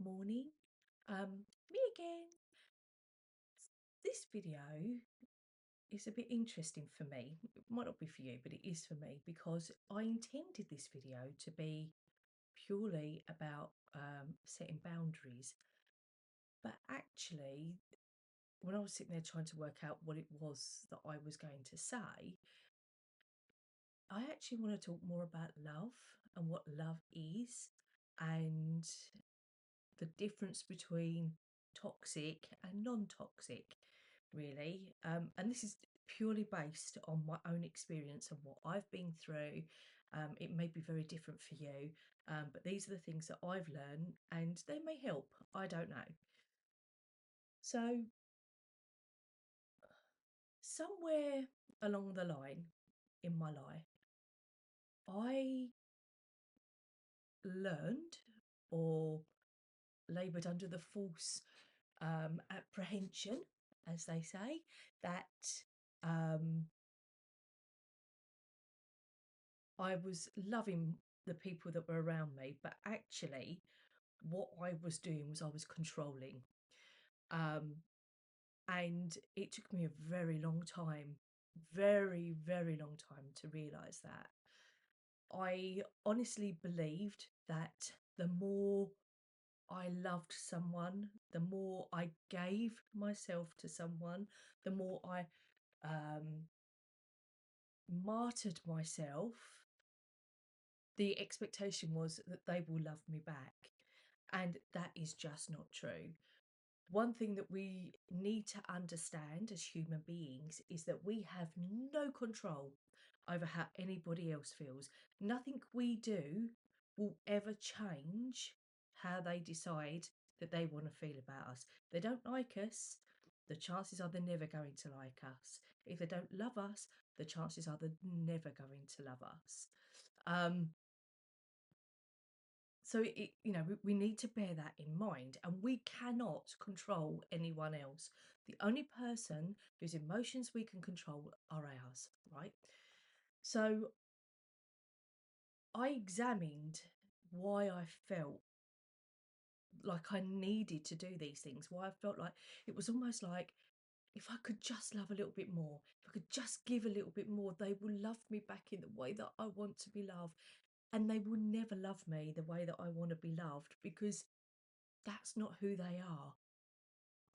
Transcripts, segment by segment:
morning. Me again. This video is a bit interesting for me. It might not be for you, but it is for me because I intended this video to be purely about setting boundaries. But actually, when I was sitting there trying to work out what it was that I was going to say, I actually want to talk more about love and what love is and the difference between toxic and non-toxic, really. And this is purely based on my own experience and what I've been through. It may be very different for you, but these are the things that I've learned and they may help. I don't know. So somewhere along the line in my life, I learned or laboured under the false apprehension, as they say, that um, I was loving the people that were around me, but actually, what I was doing was I was controlling. Um, and it took me a very long time, very, very long time to realise that. I honestly believed that the more I loved someone, the more I gave myself to someone, the more I um, martyred myself, the expectation was that they will love me back. And that is just not true. One thing that we need to understand as human beings is that we have no control over how anybody else feels. Nothing we do will ever change how they decide that they want to feel about us. If they don't like us, the chances are they're never going to like us. If they don't love us, the chances are they're never going to love us. Um, so we need to bear that in mind, and we cannot control anyone else. The only person whose emotions we can control are ours, right? So I examined why I felt like I needed to do these things, why I felt like it was almost like if I could just love a little bit more, if I could just give a little bit more, they will love me back in the way that I want to be loved. And they will never love me the way that I want to be loved because that's not who they are.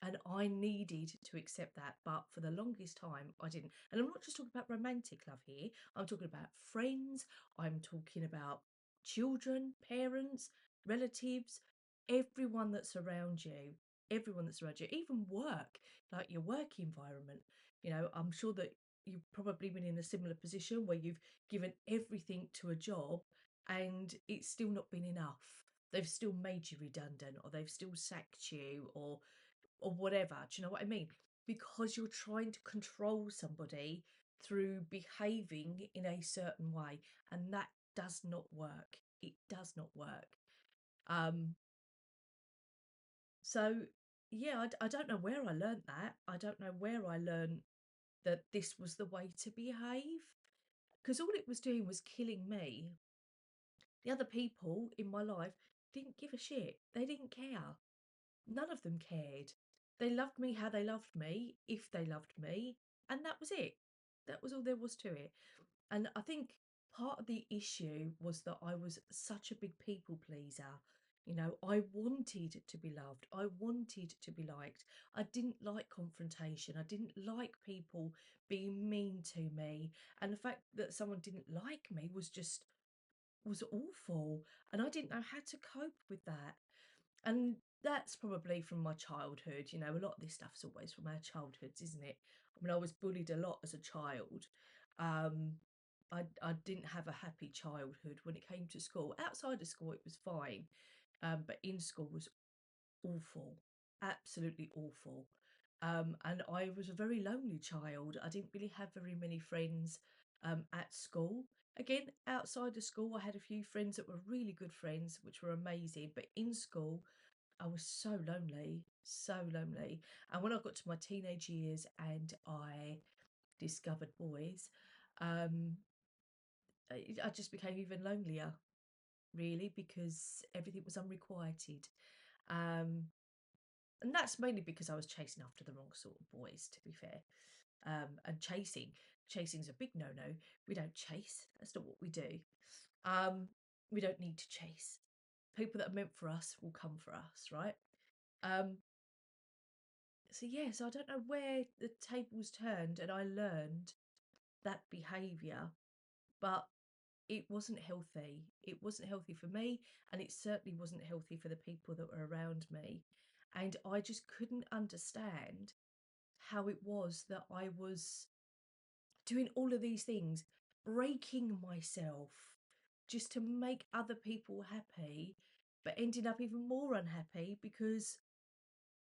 And I needed to accept that. But for the longest time, I didn't. And I'm not just talking about romantic love here. I'm talking about friends. I'm talking about children, parents, relatives, everyone that's around you. Everyone that's around you, even work, like your work environment. I'm sure that you've probably been in a similar position where you've given everything to a job and it's still not been enough. They've still made you redundant, or they've still sacked you, or whatever. Do you know what I mean? Because you're trying to control somebody through behaving in a certain way, and that does not work. It does not work. Um, so yeah, I don't know where I learned that. I don't know where I learned that this was the way to behave, because all it was doing was killing me. The other people in my life didn't give a shit. They didn't care. None of them cared. They loved me how they loved me, if they loved me, and that was it. That was all there was to it. And I think part of the issue was that I was such a big people pleaser. I wanted to be loved. I wanted to be liked. I didn't like confrontation. I didn't like people being mean to me. And the fact that someone didn't like me was awful. And I didn't know how to cope with that. And that's probably from my childhood. A lot of this stuff's always from our childhoods, isn't it? I mean, I was bullied a lot as a child. Um, I didn't have a happy childhood when it came to school. Outside of school, it was fine, but in school was awful, absolutely awful. And I was a very lonely child. I didn't really have very many friends at school. Again, outside of school, I had a few friends that were really good friends, which were amazing. But in school, I was so lonely, so lonely. And when I got to my teenage years and I discovered boys, um, I just became even lonelier, really, because everything was unrequited. And that's mainly because I was chasing after the wrong sort of boys, to be fair. And chasing's a big no-no. We don't chase. That's not what we do. We don't need to chase. People that are meant for us will come for us, right? Um, so yeah, so I don't know where the tables turned and I learned that behaviour, but it wasn't healthy. It wasn't healthy for me, and it certainly wasn't healthy for the people that were around me. And I just couldn't understand how it was that I was doing all of these things, breaking myself just to make other people happy, but ending up even more unhappy because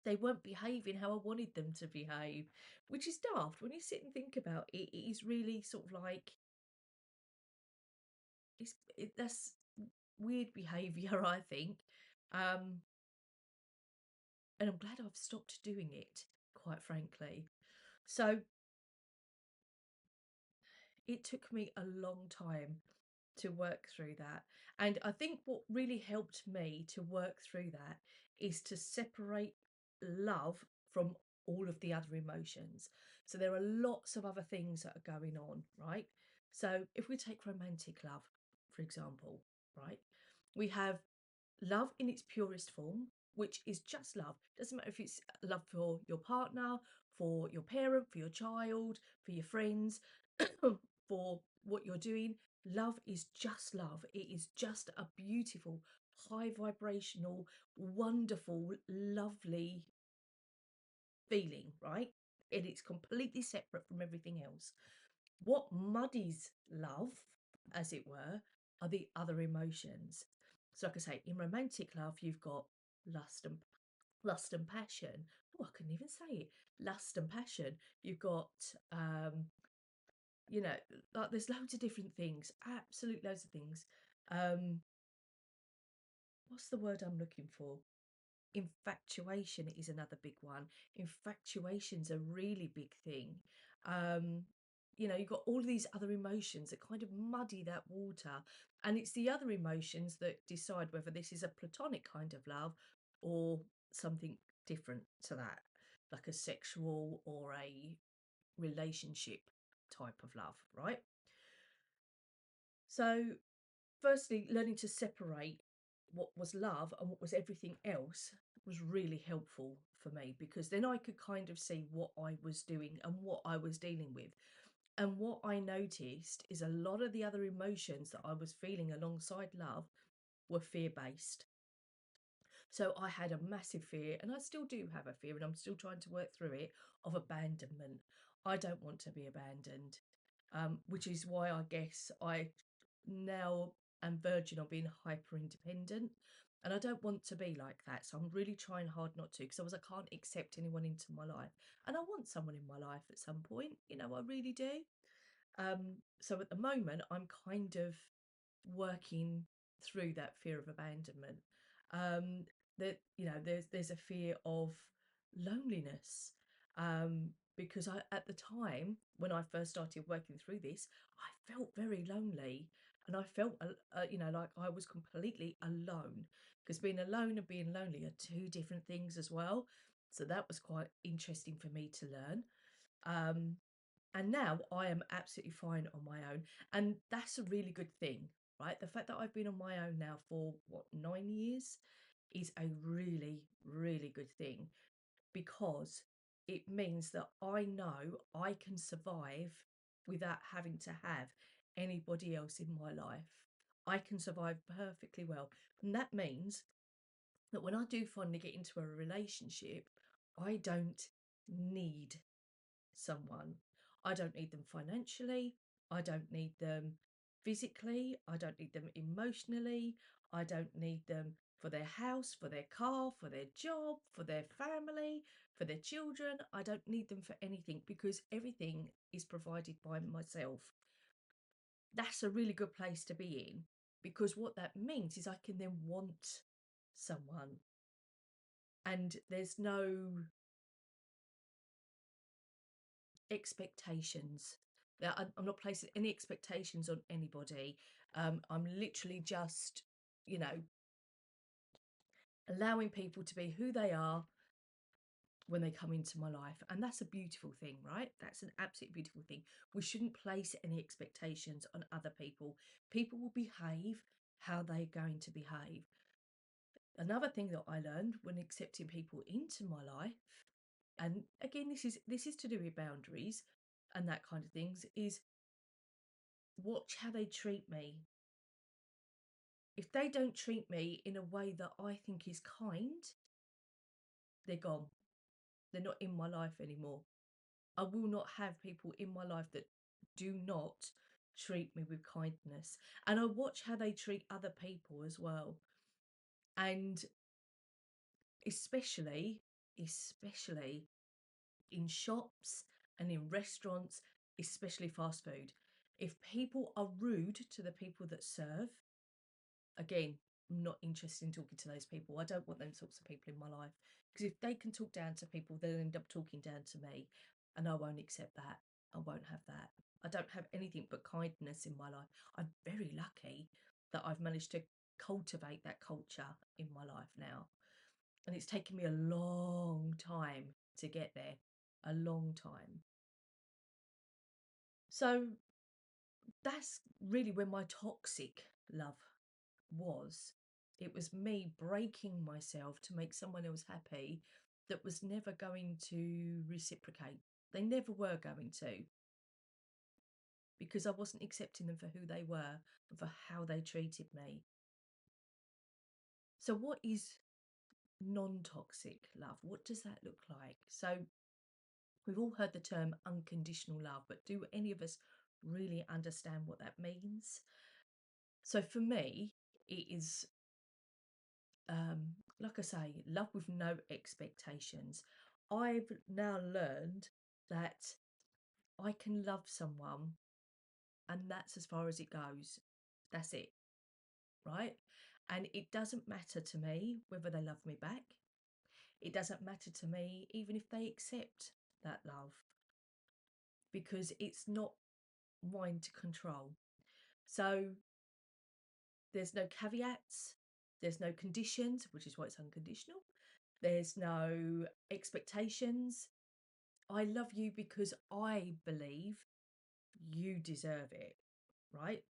they weren't behaving how I wanted them to behave, which is daft. When you sit and think about it, it is really sort of like that's weird behaviour, I think. Um, and I'm glad I've stopped doing it, quite frankly. So it took me a long time to work through that. And I think what really helped me to work through that is to separate love from all of the other emotions. So there are lots of other things that are going on, right? So if we take romantic love, for example, right? We have love in its purest form, which is just love. Doesn't matter if it's love for your partner, for your parent, for your child, for your friends, for what you're doing. Love is just love. It is just a beautiful, high vibrational, wonderful, lovely feeling, right? And it's completely separate from everything else. What muddies love, as it were, are the other emotions. So, like I say, in romantic love, you've got lust and passion. Oh, I couldn't even say it. Lust and passion. You've got, you know, like there's loads of different things. Absolute loads of things. Um, what's the word I'm looking for? Infatuation is another big one. Infatuation's a really big thing. Um, you've got all of these other emotions that kind of muddy that water. And it's the other emotions that decide whether this is a platonic kind of love or something different to that, like a sexual or a relationship type of love, right? So firstly, learning to separate what was love and what was everything else was really helpful for me, because then I could kind of see what I was doing and what I was dealing with. And what I noticed is a lot of the other emotions that I was feeling alongside love were fear based. So I had a massive fear, and I still do have a fear, and I'm still trying to work through it, of abandonment. I don't want to be abandoned, which is why I guess I now am verging on being hyper independent. And I don't want to be like that. So I'm really trying hard not to, because I can't accept anyone into my life. And I want someone in my life at some point, I really do. So at the moment, I'm kind of working through that fear of abandonment. Um, that there's a fear of loneliness, because at the time when I first started working through this, I felt very lonely, and I felt like I was completely alone, because being alone and being lonely are two different things as well. So that was quite interesting for me to learn. Um, and now I am absolutely fine on my own. And that's a really good thing, right? The fact that I've been on my own now for 9 years is a really, really good thing, because it means that I know I can survive without having to have anybody else in my life. I can survive perfectly well. And that means that when I do finally get into a relationship, I don't need someone. I don't need them financially. I don't need them physically. I don't need them emotionally. I don't need them for their house, for their car, for their job, for their family, for their children. I don't need them for anything, because everything is provided by myself. That's a really good place to be in, because what that means is I can then want someone, and there's no expectations. I'm not placing any expectations on anybody. I'm literally just, you know, allowing people to be who they are when they come into my life. And that's a beautiful thing, right? That's an absolute beautiful thing. We shouldn't place any expectations on other people. People will behave how they're going to behave. Another thing that I learned when accepting people into my life, and again, this is to do with boundaries and that kind of things, is watch how they treat me. If they don't treat me in a way that I think is kind, they're gone. They're not in my life anymore. I will not have people in my life that do not treat me with kindness. And I watch how they treat other people as well. And especially in shops and in restaurants, especially fast food. If people are rude to the people that serve, again, I'm not interested in talking to those people. I don't want them sorts of people in my life, because if they can talk down to people, they'll end up talking down to me, and I won't accept that. I won't have that. I don't have anything but kindness in my life. I'm very lucky that I've managed to cultivate that culture in my life now. And it's taken me a long time to get there, a long time. So that's really where my toxic love was. It was me breaking myself to make someone else happy that was never going to reciprocate. They never were going to, because I wasn't accepting them for who they were and for how they treated me. So, what is non toxic love? What does that look like? So, we've all heard the term unconditional love, but do any of us really understand what that means? So, for me, it is like I say, love with no expectations. I've now learned that I can love someone and that's as far as it goes. That's it, right? And it doesn't matter to me whether they love me back. It doesn't matter to me even if they accept that love, because it's not mine to control. So there's no caveats, there's no conditions, which is why it's unconditional. There's no expectations. I love you because I believe you deserve it, right?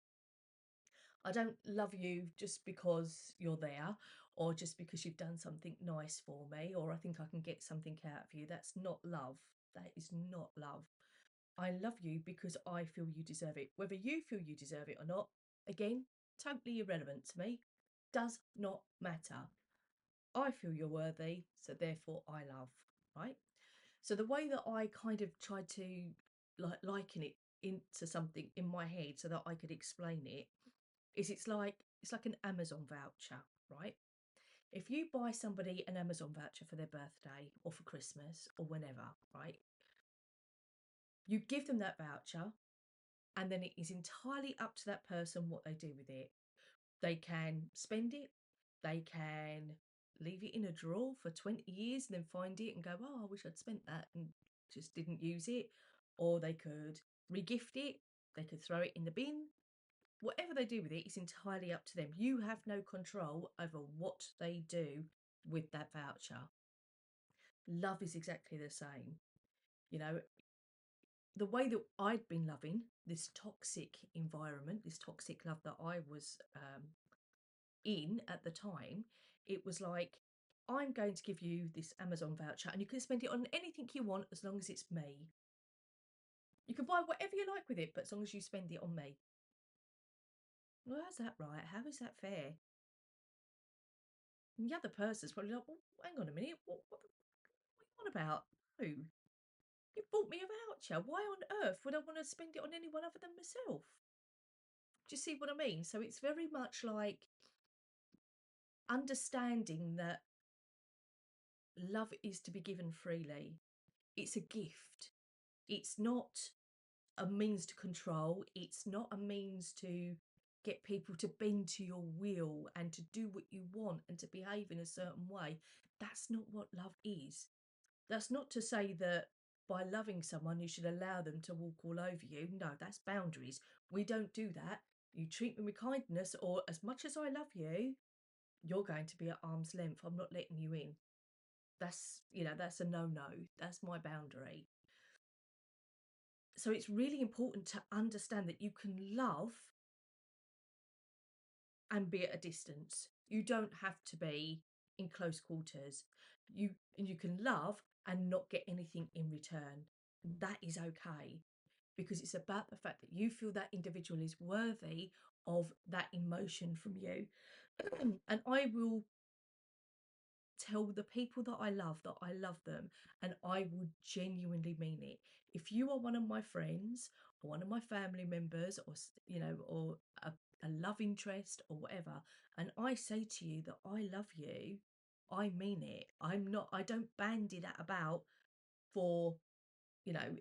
I don't love you just because you're there, or just because you've done something nice for me, or I think I can get something out of you. That's not love. That is not love. I love you because I feel you deserve it. Whether you feel you deserve it or not, again, totally irrelevant to me. Does not matter. I feel you're worthy, so therefore I love, right? So the way that I kind of tried to liken it into something in my head so that I could explain it is it's like an Amazon voucher, right? If you buy somebody an Amazon voucher for their birthday or for Christmas or whenever, right? You give them that voucher, and then it is entirely up to that person what they do with it. They can spend it, they can leave it in a drawer for 20 years and then find it and go, oh, I wish I'd spent that and just didn't use it. Or they could regift it, they could throw it in the bin. Whatever they do with it is entirely up to them. You have no control over what they do with that voucher. Love is exactly the same. You know, the way that I'd been loving this toxic environment, this toxic love that I was in at the time, it was like, I'm going to give you this Amazon voucher and you can spend it on anything you want as long as it's me. You can buy whatever you like with it, but as long as you spend it on me. Well, how's that right? How is that fair? And the other person's probably like, well, hang on a minute, what are you on about? No, you bought me a voucher. Why on earth would I want to spend it on anyone other than myself? Do you see what I mean? So it's very much like understanding that love is to be given freely. It's a gift. It's not a means to control. It's not a means to get people to bend to your will and to do what you want and to behave in a certain way. That's not what love is. That's not to say that by loving someone, you should allow them to walk all over you. No, that's boundaries. We don't do that. You treat me with kindness, or as much as I love you, you're going to be at arm's length. I'm not letting you in. That's, that's a no-no. That's my boundary. So it's really important to understand that you can love and be at a distance. You don't have to be in close quarters. You can love and not get anything in return. That is okay, because it's about the fact that you feel that individual is worthy of that emotion from you. And I will tell the people that I love them, and I would genuinely mean it. If you are one of my friends or one of my family members, or or a love interest or whatever, and I say to you that I love you, I mean it. I don't bandy that about for, you know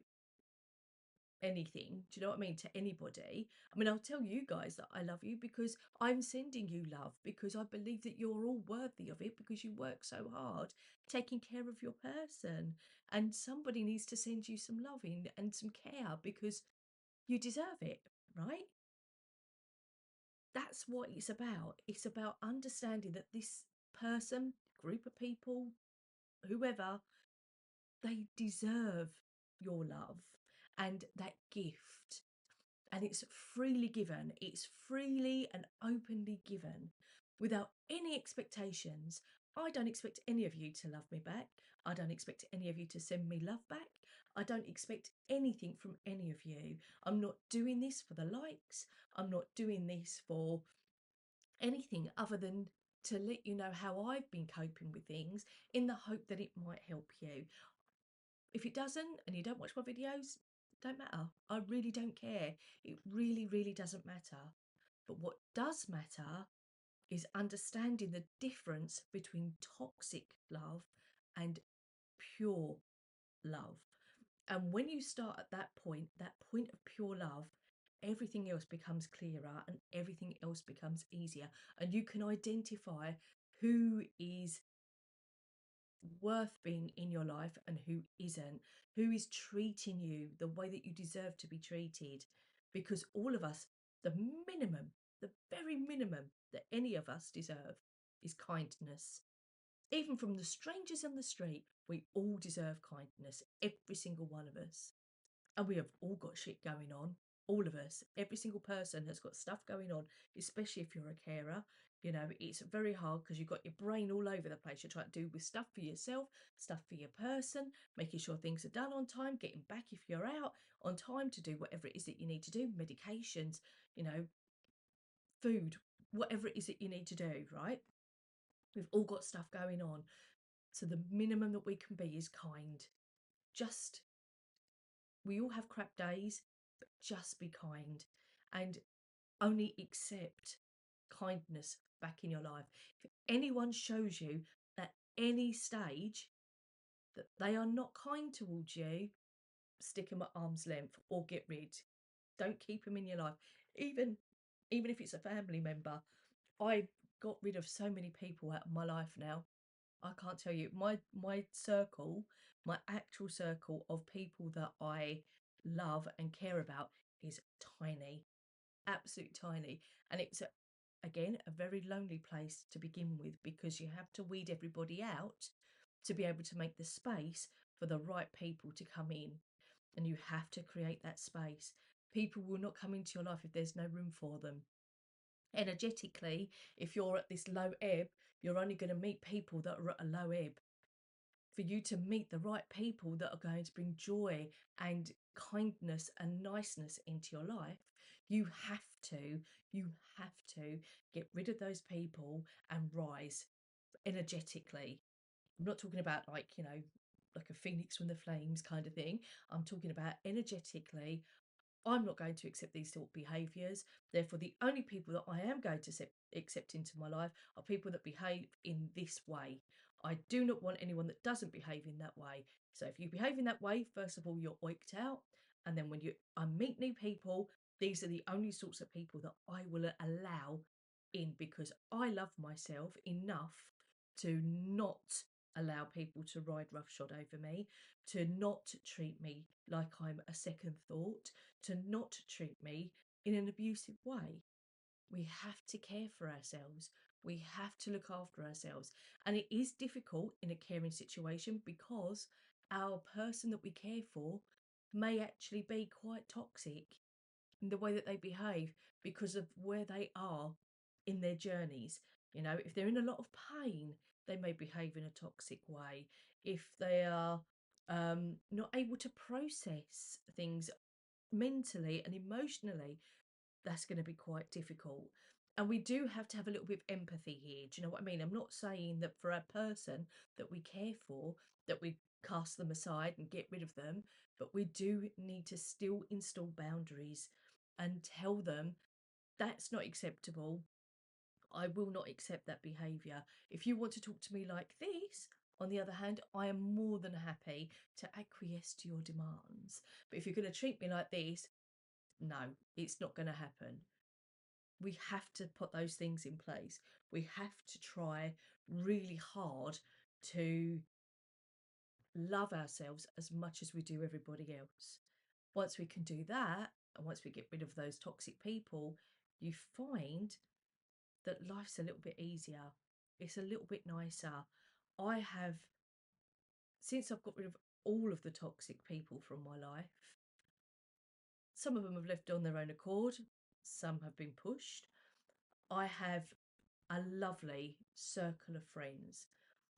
anything. Do you know what I mean? To anybody. I mean, I'll tell you guys that I love you because I'm sending you love, because I believe that you're all worthy of it, because you work so hard taking care of your person. And somebody needs to send you some loving and some care because you deserve it, right? That's what it's about. It's about understanding that this person, group of people, whoever, they deserve your love and that gift, and it's freely given. It's freely and openly given without any expectations. I don't expect any of you to love me back. I don't expect any of you to send me love back. I don't expect anything from any of you. I'm not doing this for the likes. I'm not doing this for anything other than to let you know how I've been coping with things, in the hope that it might help you. If it doesn't, and you don't watch my videos, don't matter. I really don't care. It really, really doesn't matter. But what does matter is understanding the difference between toxic love and pure love. And when you start at that point of pure love, everything else becomes clearer and everything else becomes easier. And you can identify who is worth being in your life and who isn't, who is treating you the way that you deserve to be treated. Because all of us, the minimum, the very minimum that any of us deserve is kindness. Even from the strangers on the street, we all deserve kindness, every single one of us. And we have all got shit going on. All of us, every single person has got stuff going on, especially if you're a carer. It's very hard because you've got your brain all over the place. You're trying to do with stuff for yourself, stuff for your person, making sure things are done on time, getting back if you're out on time to do whatever it is that you need to do, medications, food, whatever it is that you need to do, right? We've all got stuff going on. So the minimum that we can be is kind. Just We all have crap days, but just be kind and only accept kindness back in your life. If anyone shows you at any stage that they are not kind towards you, stick them at arm's length or get rid. Don't keep them in your life. Even if it's a family member. I got rid of so many people out of my life now. I can't tell you. My circle, my actual circle of people that I love and care about is tiny, absolutely tiny. And it's again a very lonely place to begin with, because you have to weed everybody out to be able to make the space for the right people to come in. And you have to create that space. People will not come into your life if there's no room for them. Energetically, if you're at this low ebb, you're only going to meet people that are at a low ebb. For you to meet the right people that are going to bring joy and kindness and niceness into your life, you have to you have to get rid of those people and rise energetically. I'm not talking about like a phoenix from the flames kind of thing. I'm talking about energetically. I'm not going to accept these sort of behaviours. Therefore, the only people that I am going to accept into my life are people that behave in this way. I do not want anyone that doesn't behave in that way. So if you behave in that way, first of all, you're oiked out. And then when I meet new people, these are the only sorts of people that I will allow in, because I love myself enough to not allow people to ride roughshod over me, to not treat me like I'm a second thought, to not treat me in an abusive way. We have to care for ourselves. We have to look after ourselves. And it is difficult in a caring situation because our person that we care for may actually be quite toxic in the way that they behave because of where they are in their journeys. You know, if they're in a lot of pain, they may behave in a toxic way. If they are not able to process things mentally and emotionally, that's going to be quite difficult. And we do have to have a little bit of empathy here. Do you know what I mean? I'm not saying that for a person that we care for, that we cast them aside and get rid of them, but we do need to still install boundaries and tell them that's not acceptable. I will not accept that behaviour. If you want to talk to me like this, on the other hand, I am more than happy to acquiesce to your demands. But if you're going to treat me like this, no, it's not going to happen. We have to put those things in place. We have to try really hard to love ourselves as much as we do everybody else. Once we can do that, and once we get rid of those toxic people, you find that life's a little bit easier. It's a little bit nicer. I have, since I've got rid of all of the toxic people from my life, some of them have left on their own accord, some have been pushed. I have a lovely circle of friends.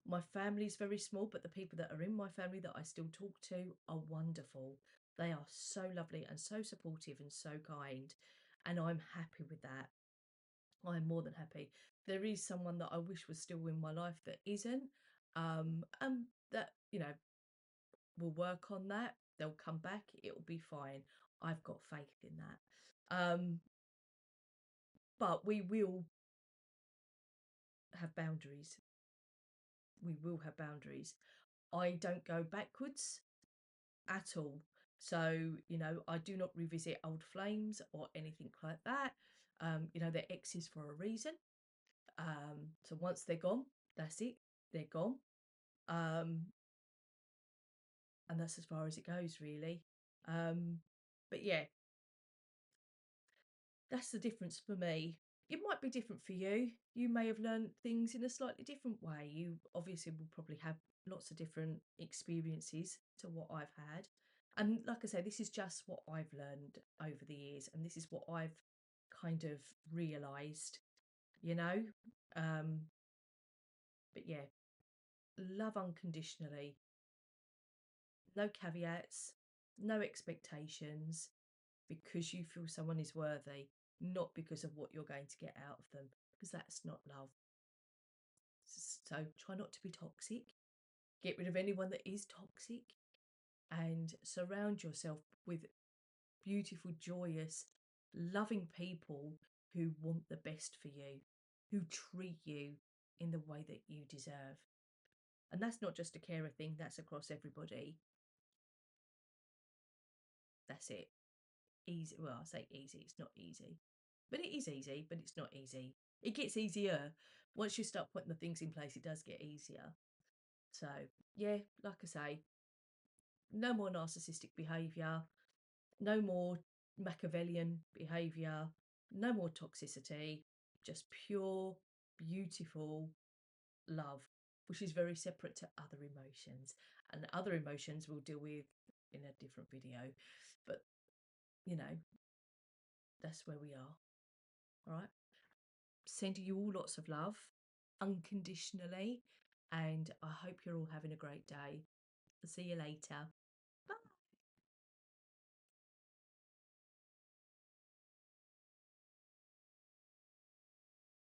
My family is very small, but the people that are in my family that I still talk to are wonderful. They are so lovely and so supportive and so kind. And I'm happy with that. I'm more than happy. There is someone that I wish was still in my life that isn't. And that, you know, we'll work on that. They'll come back. It'll be fine. I've got faith in that. But we will have boundaries. We will have boundaries. I don't go backwards at all. So, you know, I do not revisit old flames or anything like that. You know, they're exes for a reason. So once they're gone, that's it. They're gone. Um, and that's as far as it goes, really. But yeah, that's the difference for me. It might be different for you. You may have learned things in a slightly different way. You obviously will probably have lots of different experiences to what I've had. And like I say, this is just what I've learned over the years, and this is what I've kind of realised, you know. Um, but yeah, love unconditionally, no caveats, no expectations, because you feel someone is worthy, not because of what you're going to get out of them, because that's not love. So try not to be toxic. Get rid of anyone that is toxic and surround yourself with beautiful, joyous, loving people who want the best for you, who treat you in the way that you deserve. And that's not just a carer thing, that's across everybody. That's it. Easy. Well, I say easy, it's not easy. But it is easy, but it's not easy. It gets easier. Once you start putting the things in place, it does get easier. So, yeah, like I say, no more narcissistic behaviour, no more Machiavellian behaviour, no more toxicity, just pure, beautiful love, which is very separate to other emotions. And other emotions we'll deal with in a different video. But, you know, that's where we are. All right. Sending you all lots of love unconditionally. And I hope you're all having a great day. I'll see you later. Bye.